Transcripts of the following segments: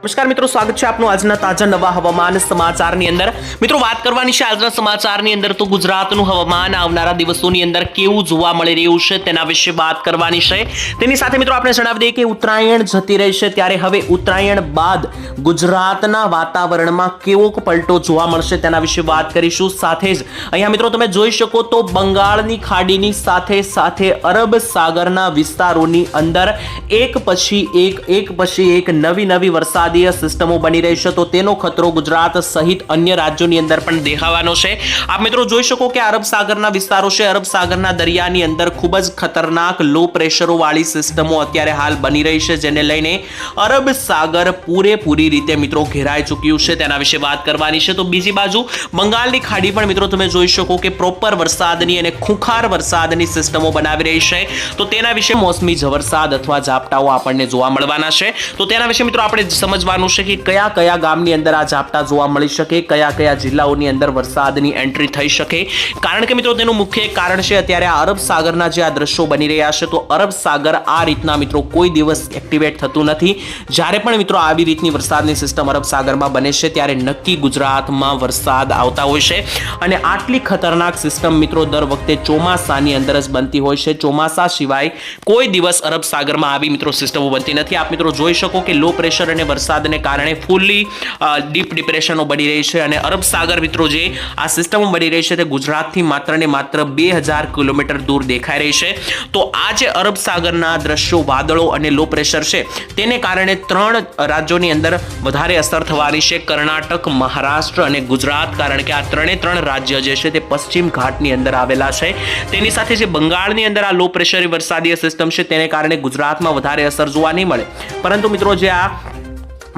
નમસ્કાર મિત્રો, સ્વાગત છે આપનું આજના તાજા નવા હવામાન સમાચારની અંદર। મિત્રો વાત કરવાની છે આજના સમાચારની અંદર તો ગુજરાતનું હવામાન આવનારા દિવસોની અંદર કેવું જોવા મળી રહ્યું છે તેના વિશે વાત કરવાની છે। તેની સાથે મિત્રો આપણે જણાવી દઈએ કે ઉત્તરાયણ જતી રહી છે, ત્યારે હવે ઉત્તરાયણ બાદ ગુજરાતના વાતાવરણમાં કેવો પલટો જોવા મળશે તેના વિશે વાત કરીશું। સાથે જ અહીંયા મિત્રો તમે જોઈ શકો તો બંગાળની ખાડીની સાથે સાથે અરબ સાગરના વિસ્તારોની અંદર એક પછી એક નવી વરસાદ સિસ્ટમો બની રહી છે, તો તેનો ખતરો ગુજરાત સહિત અન્ય રાજ્યોની અંદર પણ દેખાવાનો છે। આપ મિત્રો જોઈ શકો કે અરબ સાગરના વિસ્તારો છે, અરબ સાગરના દરિયાની અંદર ખૂબ જ ખતરનાક લો પ્રેશરો વાળી સિસ્ટમો અત્યારે હાલ બની રહી છે, જેને લઈને અરબ સાગર પૂરેપૂરી રીતે મિત્રો ઘેરાઈ ચૂક્યું છે, તેના વિશે વાત કરવાની છે। તો બીજી બાજુ બંગાળની ખાડી પણ મિત્રો તમે જોઈ શકો કે પ્રોપર વરસાદની અને ખુંખાર વરસાદની સિસ્ટમો બનાવી રહી છે, તો તેના વિશે મોસમી વરસાદ અથવા ઝાપટાઓ આપણને જોવા મળવાના છે। તો તેના વિશે મિત્રો આપણે સમજવાનું છે કે કયા કયા ગામની અંદર આ ઝાપટા જોવા મળી શકે, કયા કયા જિલ્લાઓની અંદર વરસાદની એન્ટ્રી થઈ શકે, કારણ કે મિત્રો તેનું મુખ્ય કારણ છે અત્યારે આ અરબ સાગરના જે આ દ્રશ્યો બની રહ્યા છે, તો અરબ સાગર આ રીતના મિત્રો કોઈ દિવસ એક્ટિવેટ થતું નથી। જ્યારે પણ મિત્રો આવી રીતની વરસાદની સિસ્ટમ અરબ સાગરમાં બને છે ત્યારે નક્કી ગુજરાતમાં વરસાદ આવતા હોય છે, અને આટલી ખતરનાક સિસ્ટમ મિત્રો દર વખતે ચોમાસાની અંદર જ બનતી હોય છે। ચોમાસા સિવાય કોઈ દિવસ અરબ સાગરમાં આવી મિત્રો સિસ્ટમો બનતી નથી। આપ મિત્રો જોઈ શકો કે લો પ્રેશર અને વરસાદને કારણે ફૂલી ડીપ ડિપ્રેશનો બની રહી છે, અને અરબ સાગર મિત્રો જે આ સિસ્ટમો બની રહી છે તે ગુજરાતથી માત્ર ને માત્ર 2000 કિલોમીટર દૂર દેખાઈ રહી છે। તો આ જે અરબ સાગરના દ્રશ્યો, વાદળો અને લો પ્રેશર છે તેને કારણે 3 રાજ્યોની અંદર વધારે અસર થવાની છે, કર્ણાટક, મહારાષ્ટ્ર અને ગુજરાત, કારણ કે આ 3 રાજ્ય જે છે તે પશ્ચિમ ઘાટની અંદર આવેલા છે। તેની સાથે જે બંગાળની અંદર આ લો પ્રેશર વરસાદીય સિસ્ટમ છે તેને કારણે ગુજરાતમાં વધારે અસર જોવા નહીં મળે, પરંતુ મિત્રો જે આ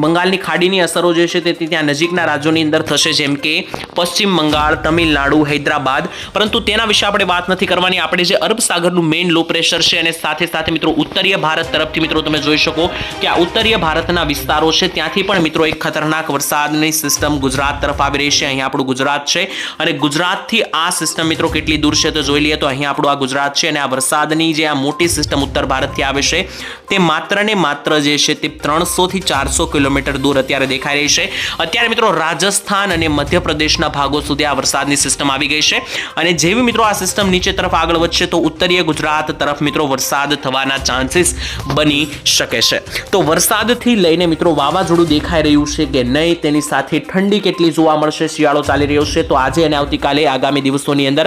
બંગાળની ખાડીની અસરો જે છે તે ત્યાં નજીકના રાજ્યોની અંદર થશે, જેમ કે પશ્ચિમ બંગાળ, તમિલનાડુ, હૈદરાબાદ, પરંતુ તેના વિશે આપણે વાત નથી કરવાની। આપણે જે અરબ સાગરનું મેઇન લો પ્રેશર છે અને સાથે સાથે મિત્રો ઉત્તરીય ભારત તરફથી મિત્રો તમે જોઈ શકો કે આ ઉત્તરીય ભારતના વિસ્તારો છે ત્યાંથી પણ મિત્રો એક ખતરનાક વરસાદની સિસ્ટમ ગુજરાત તરફ આવી રહી છે। અહીંયા આપણું ગુજરાત છે, અને ગુજરાતથી આ સિસ્ટમ મિત્રો કેટલી દૂર છે તો જોઈ લઈએ તો અહીંયા આપણું આ ગુજરાત છે, અને આ વરસાદની જે આ મોટી સિસ્ટમ ઉત્તર ભારતથી આવે છે તે માત્ર ને માત્ર જે છે તે 300 થી 400 કિલોમીટર દૂર અત્યારે દેખાઈ રહી છે। અત્યારે મિત્રો રાજસ્થાન અને મધ્યપ્રદેશના ભાગો સુધી આ વરસાદની સિસ્ટમ આવી ગઈ છે, અને જેવી મિત્રો આ સિસ્ટમ નીચે તરફ આગળ વધશે તો ઉત્તરીય ગુજરાત તરફ મિત્રો વરસાદ થવાના ચાન્સીસ બની શકે છે। તો વરસાદથી લઈને મિત્રો વાવાઝોડું દેખાઈ રહ્યું છે કે નહીં, તેની સાથે ઠંડી કેટલી જોવા મળશે, શિયાળો ચાલી રહ્યો છે, તો આજે અને આવતીકાલે આગામી દિવસોની અંદર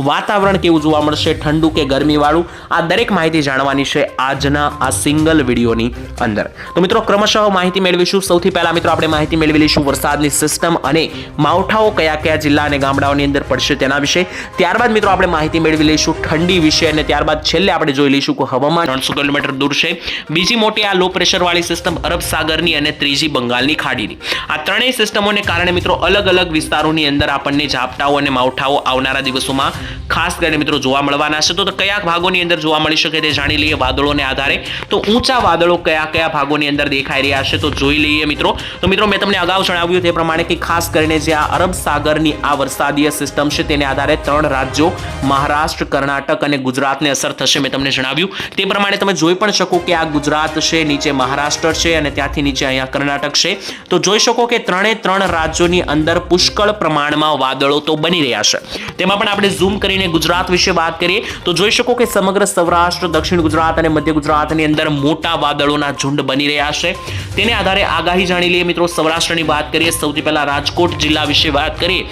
વાતાવરણ કેવું જોવા મળશે, ઠંડુ કે ગરમીવાળું, આ દરેક માહિતી જાણવાની છે આજના આ સિંગલ વિડીયોની અંદર। તો મિત્રો ક્રમશઃ માહિતી મેળવીશું। સૌથી પહેલા મિત્રો આપણે માહિતી મેળવી લઈશું વરસાદની સિસ્ટમ અને માવઠાઓ કયા કયા જિલ્લા અને ગામડાઓની અંદર પડશે તેના વિશે। ત્યારબાદ મિત્રો આપણે માહિતી મેળવી લઈશું ઠંડી વિશે, અને ત્યારબાદ છેલ્લે આપણે જોઈ લઈશું કે હવામાન 300 કિલોમીટર દૂર છે બીજી મોટી આ લો પ્રેશર વાળી સિસ્ટમ અરબ સાગરની, અને ત્રીજી બંગાળની ખાડીની। આ ત્રણેય સિસ્ટમોને કારણે મિત્રો અલગ અલગ વિસ્તારોની અંદર આપણને ઝાપટાઓ અને માવઠાઓ આવનારા દિવસોમાં ખાસ કરીને મિત્રો જોવા મળવાના છે। તો કયા ભાગોની અંદર જોવા મળી શકે તે જાણી લઈએ વાદળોને આધારે। તો ઊંચા વાદળો કયા કયા ભાગોની અંદર દેખાઈ રહ્યા છે તો જોઈ લઈએ મિત્રો। તો મિત્રો મેં તમને અગાઉ જણાવ્યું તે પ્રમાણે કે ખાસ કરીને જે આ અરબ સાગરની આ વરસાદીય સિસ્ટમ છે તેને આધારે 3 રાજ્યો મહારાષ્ટ્ર, કર્ણાટક અને ગુજરાતને અસર થશે। મેં તમને જણાવ્યું તે પ્રમાણે તમે જોઈ પણ શકો કે આ ગુજરાત છે, નીચે મહારાષ્ટ્ર છે, અને ત્યાંથી નીચે અહીંયા કર્ણાટક છે। તો જોઈ શકો કે 3 રાજ્યોની અંદર પુષ્કળ પ્રમાણમાં વાદળો તો બની રહ્યા છે। તેમાં પણ આપણે ઝૂમ કરીને ગુજરાત વિશે વાત કરીએ તો જોઈ શકો કે સમગ્ર સૌરાષ્ટ્ર, દક્ષિણ ગુજરાત અને મધ્ય ગુજરાતની અંદર મોટા વાદળોના ઝુંડ બની રહ્યા છે। તેને આધારે આગાહી જાણી લઈએ મિત્રો। સૌરાષ્ટ્રની વાત કરીએ, સૌથી પહેલા રાજકોટ જિલ્લા વિશે વાત કરીએ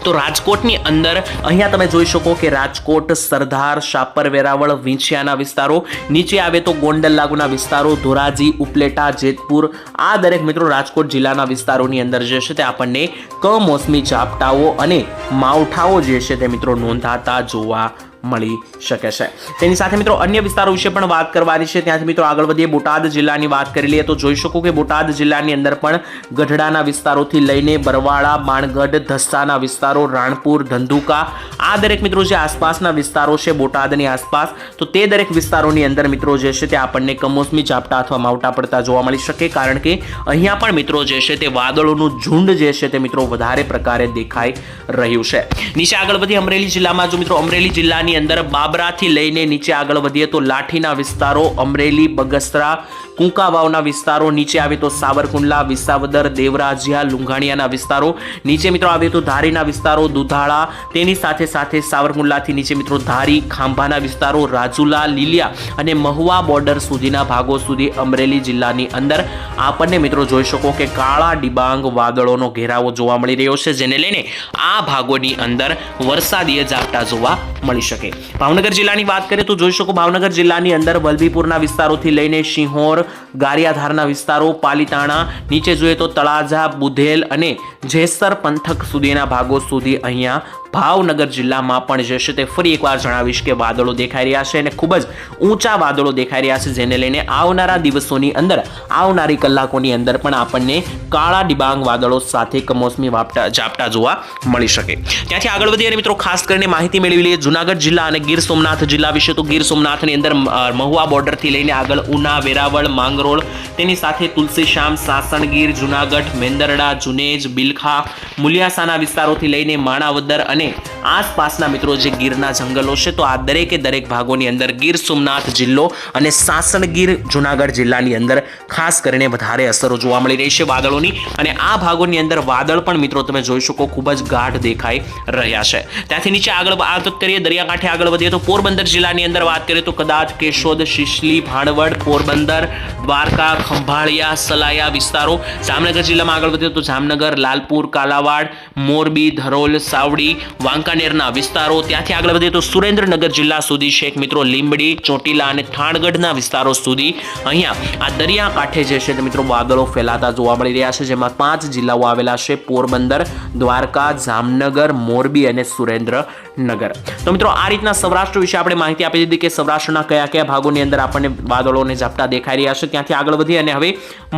તો રાજકોટની અંદર અહીંયા તમે જોઈ શકો કે રાજકોટ, સરદાર, શાપર, વેરાવળ, વિંછિયાના વિસ્તારો, નીચે આવે તો ગોંડલ લાગુના વિસ્તારો, ધોરાજી, ઉપલેટા, જેતપુર, આ દરેક મિત્રો રાજકોટ જિલ્લાના વિસ્તારોની અંદર જે છે તે આપણને કમોસમી ઝાપટાઓ અને માવઠાઓ જે છે તે મિત્રો નોંધાતા જોવા મળી શકે છે। તેની સાથે મિત્રો અન્ય વિસ્તારો વિશે પણ વાત કરવાની છે। ત્યાંથી મિત્રો આગળ વધીએ, બોટાદ જિલ્લાની વાત કરી લઈએ તો જોઈ શકો કે બોટાદ જિલ્લાની અંદર પણ ગઢડાના વિસ્તારોથી લઈને બરવાળા, બાણગઢ, ધસ્સાના વિસ્તારો, રાણપુર, ધંધુકા, આ દરેક મિત્રો જે આસપાસના વિસ્તારો છે બોટાદની આસપાસ, તો તે દરેક વિસ્તારોની અંદર મિત્રો જે છે તે આપણને કમોસમી ઝાપટા અથવા માવઠા પડતા જોવા મળી શકે, કારણ કે અહીંયા પણ મિત્રો જે છે તે વાદળોનું ઝુંડ જે છે તે મિત્રો વધારે પ્રકારે દેખાઈ રહ્યું છે। નીચે આગળ વધી અમરેલી જિલ્લામાં જો મિત્રો અમરેલી જિલ્લાની અંદર બાબરાથી લઈને નીચે આગળ વધીએ તો લાઠીના વિસ્તારો, અમરેલી, બગસરા, કુંકાવાવના વિસ્તારો, નીચે આવે તો સાવરકુંડલા, વિસાવદર, દેવરાજિયા, લુંઘાણિયાના વિસ્તારો, નીચે મિત્રો આવે તો ધારીના વિસ્તારો, દુધાળા, તેની સાથે સાથે સાવરકુંડલાથી નીચે મિત્રો ધારી, ખાંભાના વિસ્તારો, રાજુલા, લીલિયા અને મહુવા બોર્ડર સુધીના ભાગો સુધી અમરેલી જિલ્લાની અંદર આપણને મિત્રો જોઈ શકો કે કાળા ડિબાંગ વાદળોનો ઘેરાવો જોવા મળી રહ્યો છે, જેને લઈને આ ભાગોની અંદર વરસાદીય ઝાપટા જોવા મળી શકે. ભાવનગર જિલ્લાની વાત કરીએ તો જોઈ શકો ભાવનગર જિલ્લાની અંદર વલભીપુરના વિસ્તારોથી લઈને શિહોર, ગારિયાધારના વિસ્તારો, પાલીતાણા, નીચે જોઈએ તો તળાજા, બુધેલ અને જેસર પંથક સુધીના ભાગો સુધી અહીંયા ભાવનગર જિલ્લામાં પણ જે છે તે ફરી એકવાર જણાવીશ કે વાદળો દેખાઈ રહ્યા છે અને ખૂબ જ ઊંચા વાદળો દેખાઈ રહ્યા છે, જેને લઈને આવનારા દિવસોની અંદર, આવનારી કલાકોની અંદર પણ આપણને કાળા ડિબાંગ વાદળો સાથે કમોસમી ઝાપટા જોવા મળી શકે. ત્યાંથી આગળ વધીએ અને મિત્રો ખાસ કરીને માહિતી મેળવી લઈએ જુનાગઢ જિલ્લા અને ગીર સોમનાથ જિલ્લા વિશે. તો ગીર સોમનાથની અંદર મહુવા બોર્ડરથી લઈને આગળ ઉના, વેરાવળ, માંગરોળ, તેની સાથે તુલસીશ્યામ, સાસણગીર, જુનાગઢ, મેંદરડા, જુનેજ, બિલખા, મુલિયાસાના વિસ્તારોથી લઈને માણાવદર અને આસપાસના મિત્રો જે ગીરના જંગલો છે, તો આ દરેકે દરેક ભાગોની અંદર ગીર સોમનાથ જિલ્લો અને સાસણગીર જુનાગઢ જિલ્લાની અંદર ખાસ કરીને વધારે અસરો જોવા મળી રહી છે વાદળોની. અને આ ભાગોની અંદર વાદળ પણ મિત્રો તમે જોઈ શકો ખૂબ જ ગાઢ દેખાઈ રહ્યા છે. ત્યાંથી નીચે આગળ વાત કરીએ, દરિયાકાંઠે આગળ વધીએ તો પોરબંદર જિલ્લાની અંદર વાત કરીએ તો કદાચ કેશોદ, શિશલી, ભાણવડ, પોરબંદર, દ્વારકા, ખંભાળિયા, સલાયા વિસ્તારો. જામનગર જિલ્લામાં આગળ વધીએ તો જામનગર, લાલપુર, કાલાવાડ, મોરબી, ધરોલ, સાવડી, વાંકાનેરના વિસ્તારો. ત્યાંથી આગળ વધીએ તો સુરેન્દ્રનગર જિલ્લા સુધી છેક મિત્રો લીંબડી, ચોટીલા અને થાણગઢના વિસ્તારો સુધી અહીંયા આ દરિયાકાંઠે જે છે તે મિત્રો વાદળો ફેલાતા જોવા મળી રહ્યા છે, જેમાં 5 જિલ્લાઓ આવેલા છે: પોરબંદર, દ્વારકા, જામનગર, મોરબી અને સુરેન્દ્રનગર. તો મિત્રો આ રીતના સૌરાષ્ટ્ર વિશે આપણે માહિતી આપી દીધી કે સૌરાષ્ટ્રના કયા કયા ભાગોની અંદર આપણને વાદળોને ઝાપટા દેખાઈ રહ્યા છે. ત્યાંથી આગળ વધી અને હવે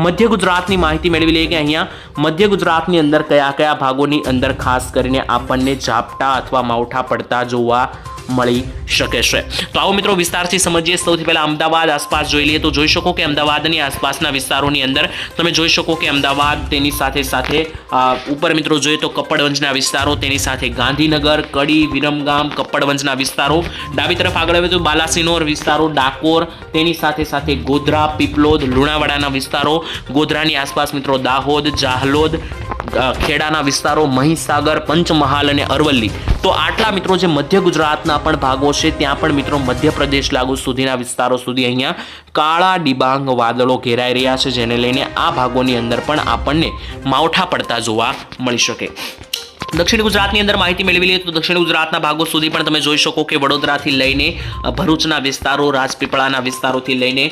મધ્ય ગુજરાતની માહિતી મેળવી લઈએ કે અહીંયા મધ્ય ગુજરાતની અંદર કયા કયા ભાગોની અંદર ખાસ કરીને આપણને ઝાપટા અથવા માવઠા પડતા જોવા મળી શકે છે. તો આવો મિત્રો વિસ્તારથી સમજીએ. સૌથી પહેલા અમદાવાદ આસપાસ જોઈ લઈએ તો જોઈ શકો કે અમદાવાદની આસપાસના વિસ્તારોની અંદર તમે જોઈ શકો કે અમદાવાદ, તેની સાથે સાથે ઉપર મિત્રો જોઈએ તો કપડવંજના વિસ્તારો, તેની સાથે ગાંધીનગર, કડી, વિરમગામ, કપડવંજના વિસ્તારો, ડાબી તરફ આગળ આવે તો બાલાસિનોર વિસ્તારો, ડાકોર, તેની સાથે સાથે ગોધરા, પીપલોદ, લુણાવાડાના વિસ્તારો, ગોધરાની આસપાસ મિત્રો દાહોદ, જાહલોદ, ખેડાના વિસ્તારો, મહીસાગર, પંચમહાલ અને અરવલ્લી. તો આટલા મિત્રો જે મધ્ય ગુજરાતના પણ ભાગો છે ત્યાં પણ મિત્રો મધ્યપ્રદેશ લાગુ સુધીના વિસ્તારો સુધી અહીંયા કાળા ડિબાંગ વાદળો ઘેરાઈ રહ્યા છે, જેને લઈને આ ભાગોની અંદર પણ આપણને માવઠા પડતા જોવા મળી શકે. દક્ષિણ ગુજરાતની અંદર માહિતી મેળવી લઈએ તો દક્ષિણ ગુજરાતના ભાગો સુધી પણ તમે જોઈ શકો કે વડોદરાથી લઈને ભરૂચના વિસ્તારો, રાજપીપળાના વિસ્તારોથી લઈને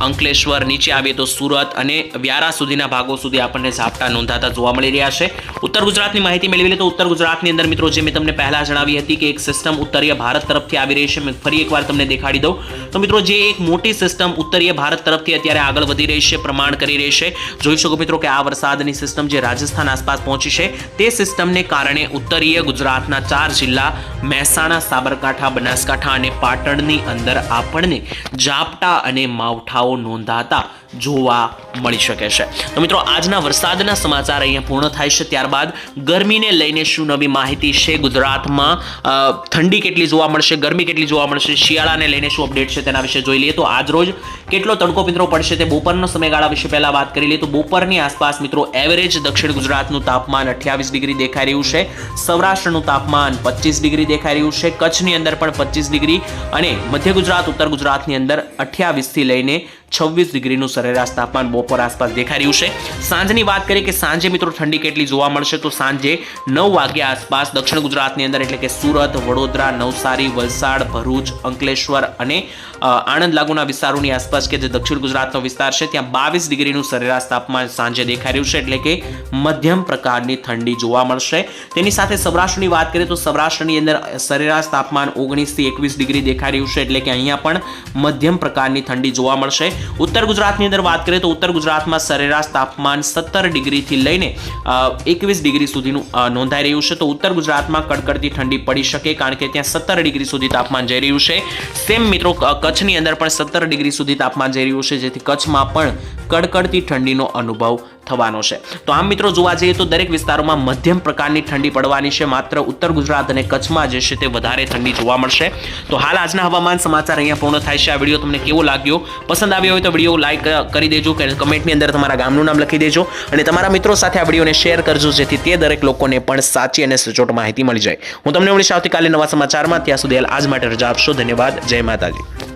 અંકલેશ્વર, નીચે આવીએ તો સુરત અને વ્યારા સુધીના ભાગો સુધી આપણને ઝાપટા નોંધાતા જોવા મળી રહ્યા છે. ઉત્તર ગુજરાતની માહિતી મેળવી લઈએ તો ઉત્તર ગુજરાતની અંદર મિત્રો જે મેં તમને પહેલા જણાવી હતી કે એક સિસ્ટમ ઉત્તરીય ભારત તરફથી આવી રહી છે, મેં ફરી એકવાર તમને દેખાડી દઉં તો મિત્રો જે એક મોટી સિસ્ટમ ઉત્તરીય ભારત તરફથી અત્યારે આગળ વધી રહી છે, પ્રમાણ કરી રહી છે. જોઈ શકો મિત્રો કે આ વરસાદની સિસ્ટમ જે રાજસ્થાન આસપાસ પહોંચી છે તે સિસ્ટમને કારણે ઉત્તરીય ગુજરાતના 4 જિલ્લા મહેસાણા, સાબરકાંઠા, બનાસકાંઠા અને પાટણની અંદર આપણને ઝાપટા અને માવઠાઓ નોંધાતા જોવા મળી શકે છે. તો મિત્રો આજના વરસાદના સમાચાર અહીંયા પૂર્ણ થાય છે. ત્યારબાદ ગરમીને લઈને શું નવી માહિતી છે, ગુજરાતમાં ઠંડી કેટલી જોવા મળશે, ગરમી કેટલી જોવા મળશે, શિયાળાને લઈને શું અપડેટ છે તેના વિશે જોઈ લઈએ. તો આજ રોજ કેટલો તડકો મિત્રો પડશે તે બપોરનો સમયગાળા વિશે પહેલા વાત કરી લઈએ તો બપોરની આસપાસ મિત્રો એવરેજ દક્ષિણ ગુજરાતનું તાપમાન 28 ડિગ્રી દેખાઈ રહ્યું છે, સૌરાષ્ટ્રનું તાપમાન 25 ડિગ્રી દેખાઈ રહ્યું છે, કચ્છની અંદર પણ 25 ડિગ્રી અને મધ્ય ગુજરાત, ઉત્તર ગુજરાતની અંદર 28 થી લઈને 26 ડિગ્રીનું સરેરાશ તાપમાન બપોર આસપાસ દેખાઈ રહ્યું છે. સાંજની વાત કરીએ કે સાંજે મિત્રો ઠંડી કેટલી જોવા મળશે તો સાંજે 9 વાગ્યા આસપાસ દક્ષિણ ગુજરાતની અંદર એટલે કે સુરત, વડોદરા, નવસારી, વલસાડ, ભરૂચ, અંકલેશ્વર અને આણંદ લાગુના વિસ્તારોની આસપાસ કે જે દક્ષિણ ગુજરાતનો વિસ્તાર છે ત્યાં 22 ડિગ્રીનું સરેરાશ તાપમાન સાંજે દેખાઈ રહ્યું છે, એટલે કે મધ્યમ પ્રકારની ઠંડી જોવા મળશે. તેની સાથે સૌરાષ્ટ્રની વાત કરીએ તો સૌરાષ્ટ્રની અંદર સરેરાશ તાપમાન 19 થી 21 ડિગ્રી દેખાઈ રહ્યું છે, એટલે કે અહીંયા પણ મધ્યમ પ્રકારની ઠંડી જોવા મળશે. ઉત્તર ગુજરાતની અંદર વાત કરીએ તો ઉત્તર ગુજરાતમાં સરેરાશ તાપમાન 17 ડિગ્રીથી લઈને 21 ડિગ્રી સુધીનું નોંધાઈ રહ્યું છે. તો ઉત્તર ગુજરાતમાં કડકડતી ઠંડી પડી શકે કારણ કે ત્યાં 17 ડિગ્રી સુધી તાપમાન જઈ રહ્યું છે. સેમ મિત્રો કચ્છની અંદર પણ 17 ડિગ્રી સુધી તાપમાન જઈ રહ્યું છે, જેથી કચ્છમાં પણ કડકડતી ઠંડીનો અનુભવ થવાનો છે। તો આમ મિત્રો જોવા જઈએ તો દરેક વિસ્તારોમાં મધ્યમ પ્રકારની ઠંડી પડવાની છે, માત્ર ઉત્તર ગુજરાત અને કચ્છમાં જે છે તે વધારે ઠંડી જોવા મળશે। તો હાલ આજના હવામાન સમાચાર અહીંયા પૂર્ણ થાય છે। આ વિડીયો તમને કેવો લાગ્યો, પસંદ આવ્યો હોય તો વિડીયો લાઈક કરી દેજો, કમેન્ટની અંદર તમારા ગામનું નામ લખી દેજો અને તમારા મિત્રો સાથે આ વિડીયોને શેર કરજો, જેથી તે દરેક લોકોને પણ સાચી અને સચોટ માહિતી મળી જાય। હું તમને મળીશ આવતીકાલે નવા સમાચારમાં, ત્યાં સુધી આજ માટે રજા આપશો। ધન્યવાદ, જય માતાજી।